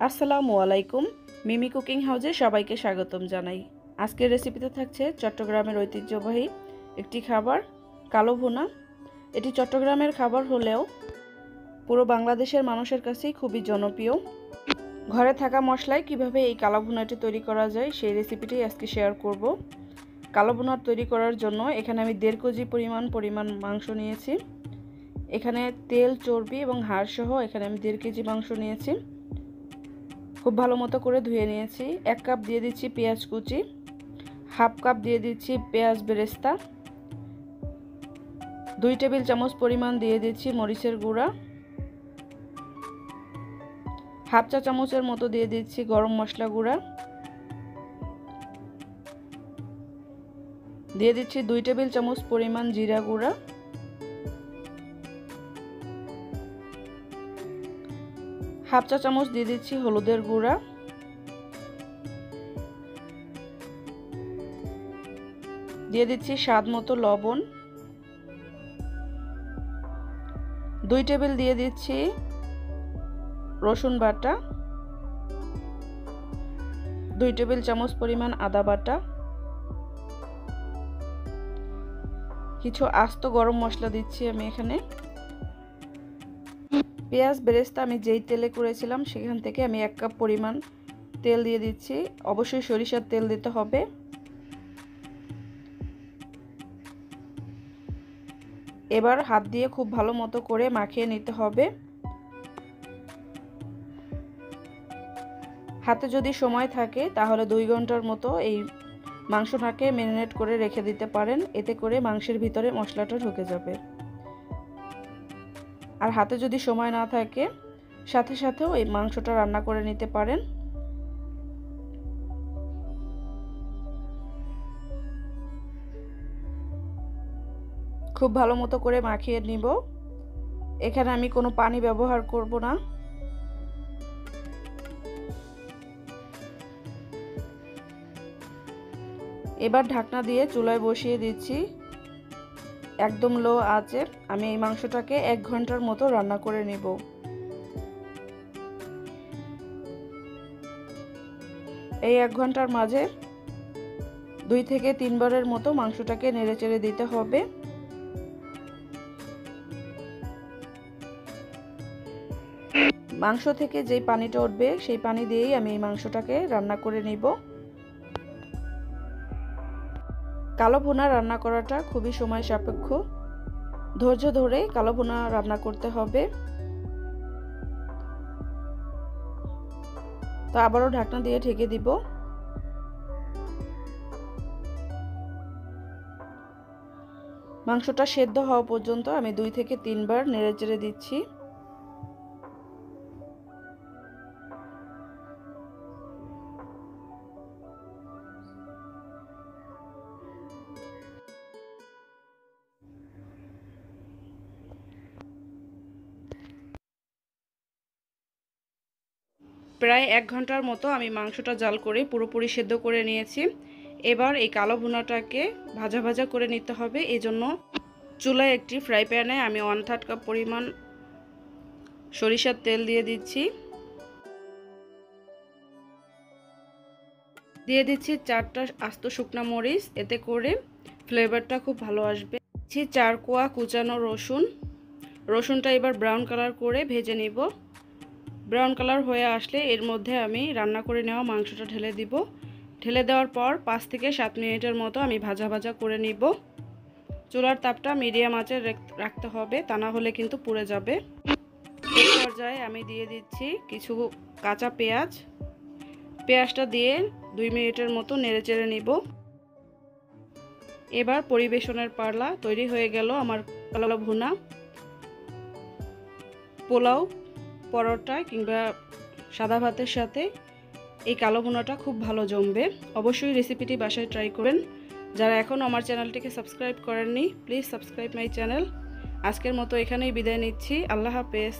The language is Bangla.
আসসালামু আলাইকুম। মিমি কুকিং হাউজে সবাইকে স্বাগতম জানাই। আজকের রেসিপিতে থাকছে চট্টগ্রামের ঐতিহ্যবাহী একটি খাবার, কালো ভুনা। এটি চট্টগ্রামের খাবার হলেও পুরো বাংলাদেশের মানুষের কাছেই খুবই জনপ্রিয়। ঘরে থাকা মশলায় কিভাবে এই কালো ভুনাটি তৈরি করা যায় সেই রেসিপিটি আজকে শেয়ার করব। কালো ভুনা তৈরি করার জন্য এখানে আমি 1.5 কেজি পরিমাণ মাংস নিয়েছি। এখানে তেল, চর্বি এবং হাড় সহ এখানে আমি 1.5 কেজি মাংস নিয়েছি। খুব ভালো মতো করে ধুয়ে নিয়েছি। 1 কাপ দিয়ে দিচ্ছি পেঁয়াজ কুচি, হাফ কাপ দিয়ে দিচ্ছি পেঁয়াজ বেরেস্তা, 2 টেবিল চামচ পরিমাণ দিয়ে দিচ্ছি মরিচের গুঁড়া, হাফ চা চামচের মতো দিয়ে দিচ্ছি গরম মশলা গুঁড়া, দিয়ে দিচ্ছি 2 টেবিল চামচ পরিমাণ জিরা গুঁড়া, হাফ চা চামচ দিয়ে দিচ্ছি হলুদের গুঁড়া, দিয়ে দিচ্ছি স্বাদ মতো লবণ, 2 টেবিল দিয়ে দিচ্ছি রসুন বাটা, 2 টেবিল চামচ পরিমাণ আদা বাটা, কিছু আস্ত গরম মশলা দিচ্ছি আমি এখানে। পেঁয়াজ বেরেস্তা আমি যেই তেলে করেছিলাম সেখান থেকে আমি 1 কাপ পরিমাণ তেল দিয়ে দিচ্ছি। অবশ্যই সরিষার তেল দিতে হবে। এবার হাত দিয়ে খুব ভালো মতো করে মাখিয়ে নিতে হবে। হাতে যদি সময় থাকে তাহলে 2 ঘন্টার মতো এই মাংসটাকে ম্যারিনেট করে রেখে দিতে পারেন, এতে করে মাংসের ভিতরে মশলাটা ঢুকে যাবে। আর হাতে যদি সময় না থাকে সাথে সাথেও এই মাংসটা রান্না করে নিতে পারেন। খুব ভালো মতো করে মাখিয়ে নিব। এখানে আমি কোনো পানি ব্যবহার করব না। এবার ঢাকনা দিয়ে চুলায় বসিয়ে দিচ্ছি একদম লো আঁচে। আমি এই মাংসটাকে 1 ঘন্টার মতো রান্না করে নিব। এই 1 ঘন্টার মাঝে 2 থেকে 3 বারের মতো মাংসটাকে নেড়েচেড়ে দিতে হবে। মাংস থেকে যেই পানিটা উঠবে সেই পানি দিয়েই আমি এই মাংসটাকে রান্না করে নিব। কালো ভুনা রান্না করাটা খুবই সময় সাপেক্ষ। ধৈর্য ধরে কালো ভুনা রান্না করতে হবে। তো আবারও ঢাকনা দিয়ে ঢেকে দিব। মাংসটা সেদ্ধ হওয়া পর্যন্ত আমি 2 থেকে 3 বার নেড়েচেড়ে দিচ্ছি। প্রায় 1 ঘন্টার মতো আমি মাংসটা জাল করে পুরোপুরি সেদ্ধ করে নিয়েছি। এবার এই কালো ভুনাটাকে ভাজা ভাজা করে নিতে হবে। এজন্য চুলায় একটি ফ্রাই প্যানে আমি 1/3 কাপ পরিমাণ সরিষার তেল দিয়ে দিচ্ছি। দিয়ে দিচ্ছি 4টা আস্ত শুকনা মরিচ, এতে করে ফ্লেভারটা খুব ভালো আসবে। দিচ্ছি 4 কোয়া কুচানো রসুন। রসুনটা এবার ব্রাউন কালার করে ভেজে নিব। ব্রাউন কালার হয়ে আসলে এর মধ্যে আমি রান্না করে নেওয়া মাংসটা ঢেলে দিব। ঢেলে দেওয়ার পর 5 থেকে 7 মিনিটের মতো আমি ভাজা ভাজা করে নিব। চুলার তাপটা মিডিয়াম আঁচে রাখতে হবে, তা না হলে কিন্তু পুড়ে যাবে। এই পর্যায়ে আমি দিয়ে দিচ্ছি কিছু কাঁচা পেঁয়াজ। পেঁয়াজটা দিয়ে 2 মিনিটের মতো নেড়েচেড়ে নিব। এবার পরিবেশনের পালা। তৈরি হয়ে গেল আমার কালো ভুনা। পোলাও, পরোটা কিংবা সাদা ভাতের সাথে এই কালো ভুনাটা খুব ভালো জমবে। অবশ্যই রেসিপিটি বাসায় ট্রাই করবেন। যারা এখনও আমার চ্যানেলটিকে সাবস্ক্রাইব করেননি প্লিজ সাবস্ক্রাইব মাই চ্যানেল। আজকের মতো এখানেই বিদায় নিচ্ছি। আল্লাহ হাফেজ।